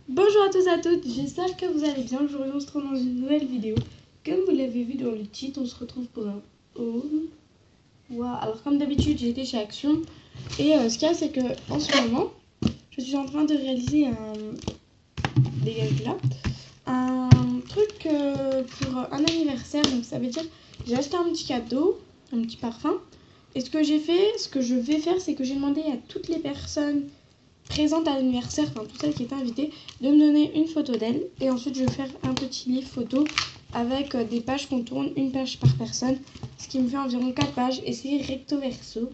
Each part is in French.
Bonjour à tous et à toutes, j'espère que vous allez bien. Aujourd'hui on se retrouve dans une nouvelle vidéo. Comme vous l'avez vu dans le titre, on se retrouve pour un haul. Wow. Alors comme d'habitude j'ai été chez Action. Et ce qu'il y a c'est que en ce moment je suis en train de réaliser un truc pour un anniversaire. Donc ça veut dire j'ai acheté un petit cadeau, un petit parfum. Et ce que je vais faire c'est que j'ai demandé à toutes les personnes présente à l'anniversaire, enfin toutes celles qui étaient invitées, de me donner une photo d'elle. Et ensuite je vais faire un petit livre photo avec des pages qu'on tourne, une page par personne, ce qui me fait environ 4 pages. Et c'est recto verso,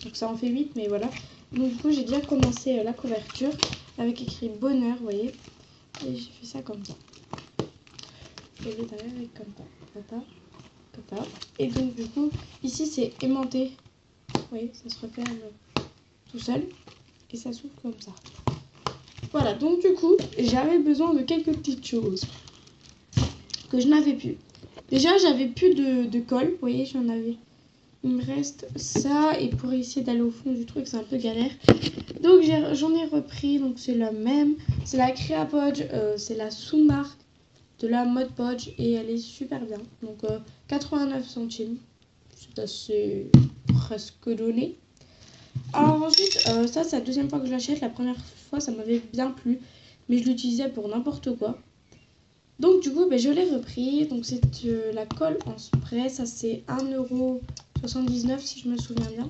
donc ça en fait 8, mais voilà. Donc du coup j'ai déjà commencé la couverture avec écrit bonheur, vous voyez. Et j'ai fait ça comme ça. Et le derrière avec comme ça. Et donc du coup ici c'est aimanté, vous voyez, ça se referme tout seul. Et ça s'ouvre comme ça. Voilà, donc du coup, j'avais besoin de quelques petites choses que je n'avais plus. Déjà, j'avais plus de colle. Vous voyez, j'en avais. Il me reste ça. Et pour essayer d'aller au fond du truc, c'est un peu galère. Donc, j'en ai repris. Donc, c'est la même. C'est la Creapodge. C'est la sous-marque de la Mod Podge. Et elle est super bien. Donc, 89 centimes. C'est assez presque donné. Alors ensuite, ça c'est la deuxième fois que je l'achète. La première fois ça m'avait bien plu, mais je l'utilisais pour n'importe quoi. Donc du coup je l'ai repris. Donc c'est la colle en spray. Ça c'est 1,79 € si je me souviens bien.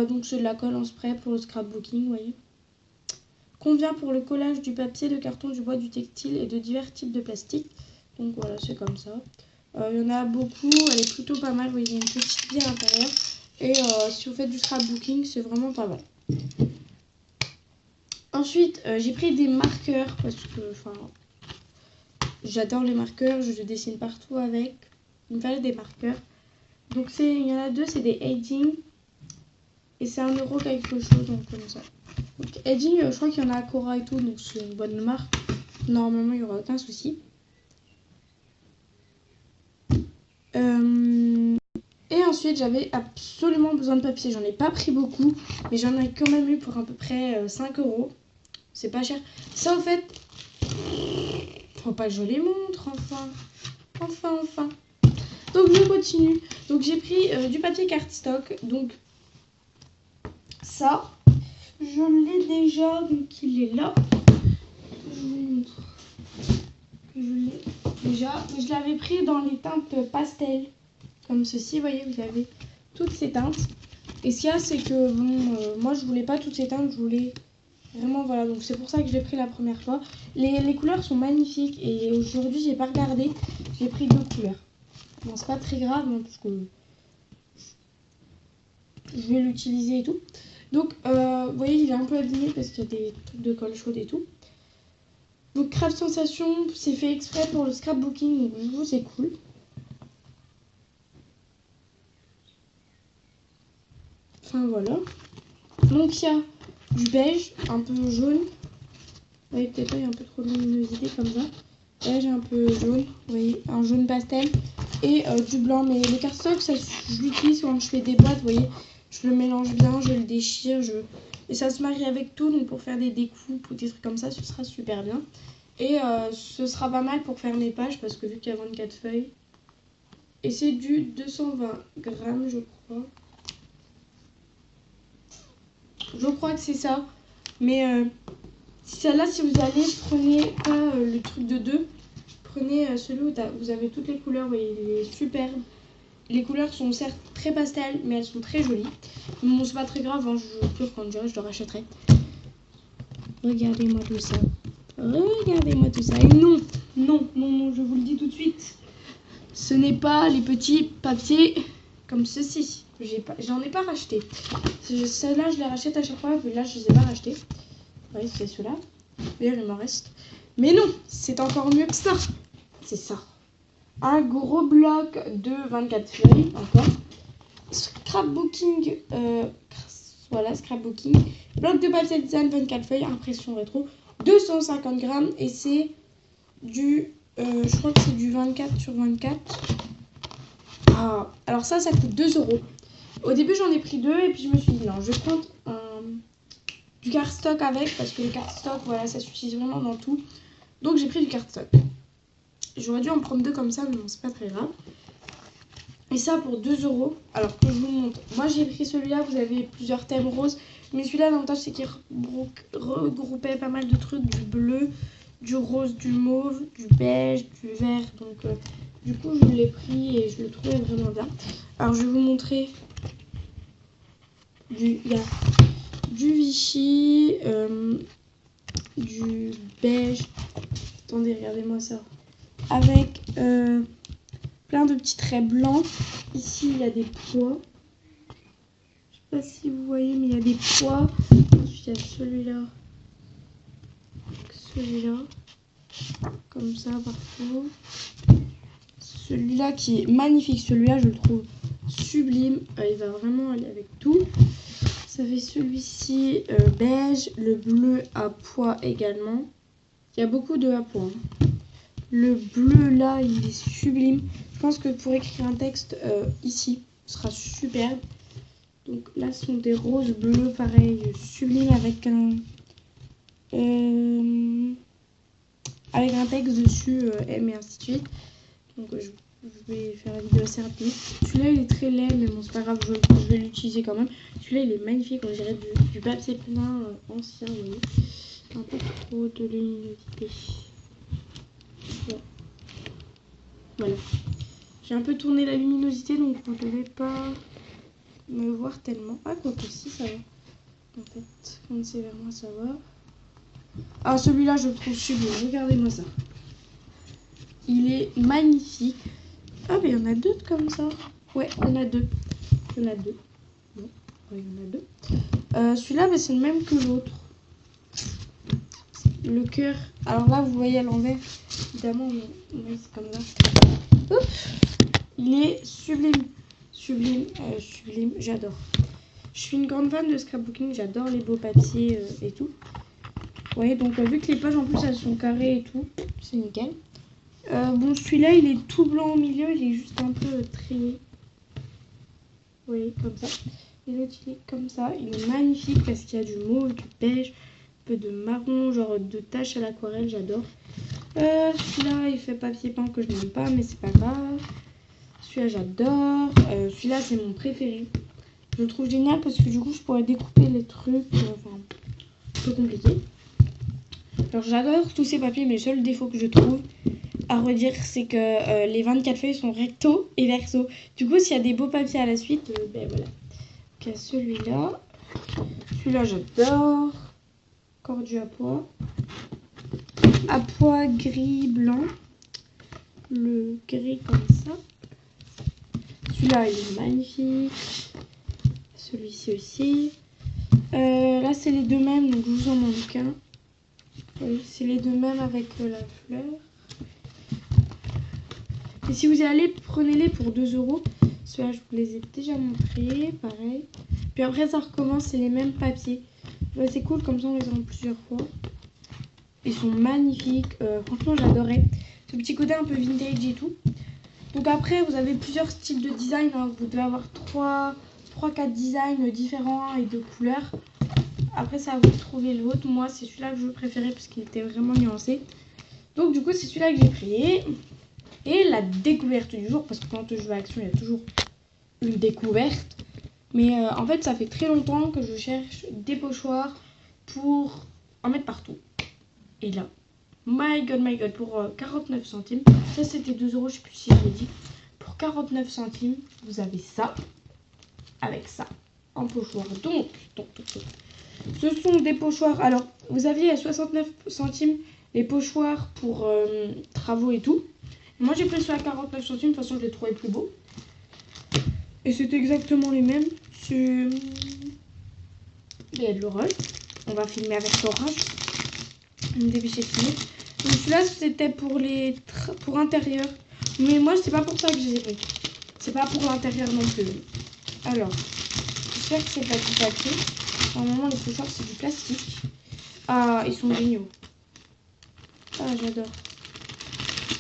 Donc c'est de la colle en spray pour le scrapbooking, vous voyez. Convient pour le collage du papier, de carton, du bois, du textile et de divers types de plastique. Donc voilà, c'est comme ça. Il y en a beaucoup, elle est plutôt pas mal. Vous voyez, il y a une petite bille à l'intérieur. Et si vous faites du scrapbooking, c'est vraiment pas mal. Ensuite, j'ai pris des marqueurs parce que j'adore les marqueurs, je dessine partout avec. Il me fallait des marqueurs. Donc il y en a deux, c'est des Edding. Et c'est 1 € quelque chose, donc comme ça. Donc Edding, je crois qu'il y en a à Cora et tout, donc c'est une bonne marque. Normalement, il n'y aura aucun souci. Et ensuite, j'avais absolument besoin de papier. J'en ai pas pris beaucoup, mais j'en ai quand même eu pour à peu près 5 €. C'est pas cher. Ça, en fait, faut pas que je les montre, enfin. Donc, je continue. Donc, j'ai pris du papier cardstock. Donc, ça, je l'ai déjà. Donc, il est là. Je vous montre. Je l'ai déjà. Je l'avais pris dans les teintes pastel. Comme ceci, vous voyez, vous avez toutes ces teintes. Et ce qu'il y a, c'est que, moi, je voulais pas toutes ces teintes. Je voulais vraiment, voilà. Donc, c'est pour ça que je l'ai pris la première fois. Les couleurs sont magnifiques. Et aujourd'hui, j'ai pas regardé. J'ai pris 2 couleurs. Bon, c'est pas très grave, hein, parce que je vais l'utiliser et tout. Donc, vous voyez, il est un peu abîmé parce qu'il y a des trucs de colle chaude et tout. Donc, Craft Sensation, c'est fait exprès pour le scrapbooking. Donc, du coup, c'est cool. Enfin, voilà. Donc, il y a du beige, un peu jaune. Vous voyez, peut-être là, il y a un peu trop de luminosité comme ça. Là, j'ai un peu jaune. Vous voyez, un jaune pastel. Et du blanc. Mais le cardstock, ça, je l'utilise quand je fais des boîtes. Vous voyez, je le mélange bien, je le déchire. Et ça se marie avec tout. Donc, pour faire des découpes ou des trucs comme ça, ce sera super bien. Et ce sera pas mal pour faire mes pages. Parce que vu qu'il y a 24 feuilles. Et c'est du 220 grammes, je crois. Je crois que c'est ça. Mais celle-là, si vous allez, prenez pas le truc de 2. Prenez celui où vous avez toutes les couleurs. Vous voyez, il est superbe. Les couleurs sont certes très pastel, mais elles sont très jolies. Bon, c'est pas très grave, hein, quand je le rachèterai. Regardez-moi tout ça. Et non, je vous le dis tout de suite. Ce n'est pas les petits papiers comme ceci. J'en ai pas racheté. Celle-là, je les rachète à chaque fois. Mais là, je les ai pas rachetés. Vous voyez, c'est ceux-là. D'ailleurs, il m'en reste. Mais non, c'est encore mieux que ça. C'est ça. Un gros bloc de 24 feuilles. Encore. Scrapbooking. Voilà, scrapbooking. Bloc de papier design 24 feuilles. Impression rétro. 250 grammes. Et c'est du... je crois que c'est du 24 sur 24. Ah, alors ça coûte 2 €. Au début, j'en ai pris 2. Et puis, je me suis dit, non, je vais prendre du du cardstock avec, parce que le cardstock, voilà, ça s'utilise vraiment dans tout. Donc j'ai pris du cardstock. J'aurais dû en prendre 2 comme ça, mais bon, c'est pas très grave. Et ça pour 2 €. Alors que je vous montre. Moi j'ai pris celui-là, vous avez plusieurs thèmes roses. Mais celui-là, l'avantage c'est qu'il regroupait pas mal de trucs, du bleu, du rose, du mauve, du beige, du vert. Donc du coup je l'ai pris et je le trouvais vraiment bien. Alors je vais vous montrer. Il y a du Vichy, du beige. Attendez, regardez-moi ça. Avec plein de petits traits blancs. Ici, il y a des pois. Je sais pas si vous voyez, mais il y a des pois. Ensuite, il y a celui-là. Celui-là. Comme ça, partout. Celui-là qui est magnifique. Celui-là, je le trouve sublime. Il va vraiment aller avec tout. Ça fait celui-ci beige. Le bleu à pois également. Il y a beaucoup de à pois. Le bleu là, il est sublime. Je pense que pour écrire un texte ici, ce sera superbe. Donc là, ce sont des roses bleus, pareil, sublime avec un texte dessus, M et ainsi de suite. Donc je vais faire la vidéo assez rapide. Celui-là, il est très laid, mais bon, c'est pas grave, je vais l'utiliser quand même. Celui-là, il est magnifique, on dirait du papier peint ancien, vous voyez. Un peu trop de luminosité. Ouais. Voilà. J'ai un peu tourné la luminosité, donc vous ne devez pas me voir tellement. Ah, quoi que si, ça va. En fait, quand c'est vers moi, ça va. Ah, celui-là, je le trouve sublime. Regardez-moi ça. Il est magnifique. Ah, mais il y en a 2 comme ça. Ouais, il y en a 2. Il y en a 2. Bon, ouais, il y en a 2. Celui-là, c'est le même que l'autre. Le cœur. Alors là, vous voyez à l'envers. Évidemment, oui, c'est comme ça. Oups. Il est sublime. Sublime. Sublime. J'adore. Je suis une grande fan de scrapbooking. J'adore les beaux papiers et tout. Vous voyez, donc vu que les pages en plus elles sont carrées et tout, c'est nickel. Bon, celui-là, il est tout blanc au milieu. Il est juste un peu trié. Vous voyez, comme ça. Et l'autre, il est comme ça. Il est magnifique parce qu'il y a du mauve, du beige, un peu de marron, genre de taches à l'aquarelle. J'adore. Celui-là, il fait papier peint que je n'aime pas, mais c'est pas grave. Celui-là, j'adore. Celui-là, c'est mon préféré. Je le trouve génial parce que du coup, je pourrais découper les trucs. Enfin, un peu compliqué. Alors, j'adore tous ces papiers, mais le seul défaut que je trouve à redire, c'est que les 24 feuilles sont recto et verso. Du coup, s'il y a des beaux papiers à la suite, ben voilà. Donc, celui-là. Celui-là, j'adore. Encore du à pois. À pois gris blanc. Le gris comme ça. Celui-là, il est magnifique. Celui-ci aussi. Là, c'est les deux mêmes, donc je vous en manque un. Oui, c'est les deux mêmes avec la fleur. Et si vous y allez, prenez-les pour 2 €. Ceux-là, je vous les ai déjà montrés, pareil. Puis après, ça recommence, c'est les mêmes papiers. Ouais, c'est cool, comme ça, on les a plusieurs fois. Ils sont magnifiques. Franchement, j'adorais. Ce petit côté un peu vintage et tout. Donc après, vous avez plusieurs styles de design. Hein. Vous devez avoir 3-4 designs différents et de couleurs. Après, ça à vous de trouver le vôtre. Moi, c'est celui-là que je préférais parce qu'il était vraiment nuancé. Donc du coup, c'est celui-là que j'ai pris. Et la découverte du jour, parce que quand je vais à Action, il y a toujours une découverte. Mais en fait, ça fait très longtemps que je cherche des pochoirs pour en mettre partout. Et là, my god, pour 49 centimes. Ça, c'était 2 €, je sais plus si je l'ai dit. Pour 49 centimes, vous avez ça avec ça en pochoir. Donc, ce sont des pochoirs. Alors, vous aviez à 69 centimes les pochoirs pour travaux et tout. Moi, j'ai pris ceux à 49 centimes. De toute façon, je les trouvais plus beaux. Et c'est exactement les mêmes. Il y a de l'orage. On va filmer avec l'orage. On me dépêcher de filmer. Donc celui-là, c'était pour intérieur. Mais moi, c'est pas pour ça que je les ai pris. C'est pas pour l'intérieur non plus. Alors, j'espère que c'est pas du papier. Normalement, les pochoirs, c'est du plastique. Ah, ils sont géniaux. Ah, j'adore.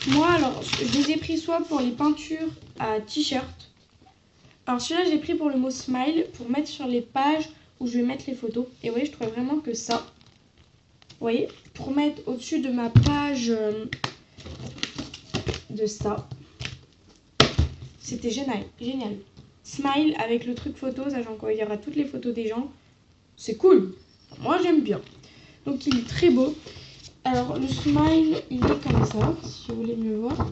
Moi, alors, je les ai pris soit pour les peintures à t-shirt. Alors, celui-là, j'ai pris pour le mot smile, pour mettre sur les pages où je vais mettre les photos. Et vous voyez, je trouvais vraiment que ça, vous voyez, pour mettre au-dessus de ma page de ça, c'était génial, génial. Smile avec le truc photo, sachant qu'il y aura toutes les photos des gens. C'est cool. Moi, j'aime bien. Donc, il est très beau. Alors, le smile, il est comme ça, si vous voulez mieux voir.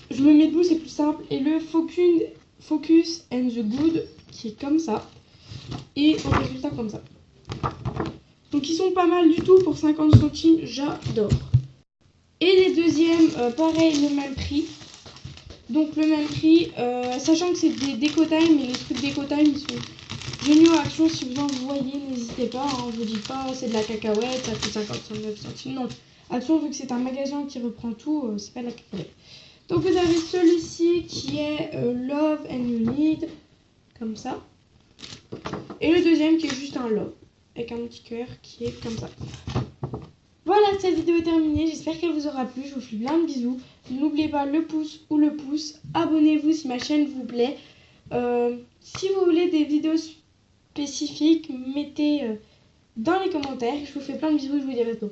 Je me mets debout, c'est plus simple. Et le focus and the good, qui est comme ça. Et au résultat, comme ça. Donc, ils sont pas mal du tout pour 50 centimes. J'adore. Et les deuxièmes, pareil, le même prix. Donc, le même prix, sachant que c'est des déco-time, mais les trucs déco-time, ils sont géniaux à Action. Si vous en voyez, n'hésitez pas. Hein, je vous dis pas, c'est de la cacahuète, ça coûte 59 centimes. Non. Action, vu que c'est un magasin qui reprend tout, c'est pas de la cacahuète. Donc, vous avez celui-ci qui est Love and You Need, comme ça. Et le deuxième qui est juste un Love, avec un petit cœur qui est comme ça. Voilà, cette vidéo est terminée. J'espère qu'elle vous aura plu. Je vous fais plein de bisous. N'oubliez pas le pouce ou le pouce. Abonnez-vous si ma chaîne vous plaît. Si vous voulez des vidéos spécifiques, mettez dans les commentaires. Je vous fais plein de bisous. Je vous dis à bientôt.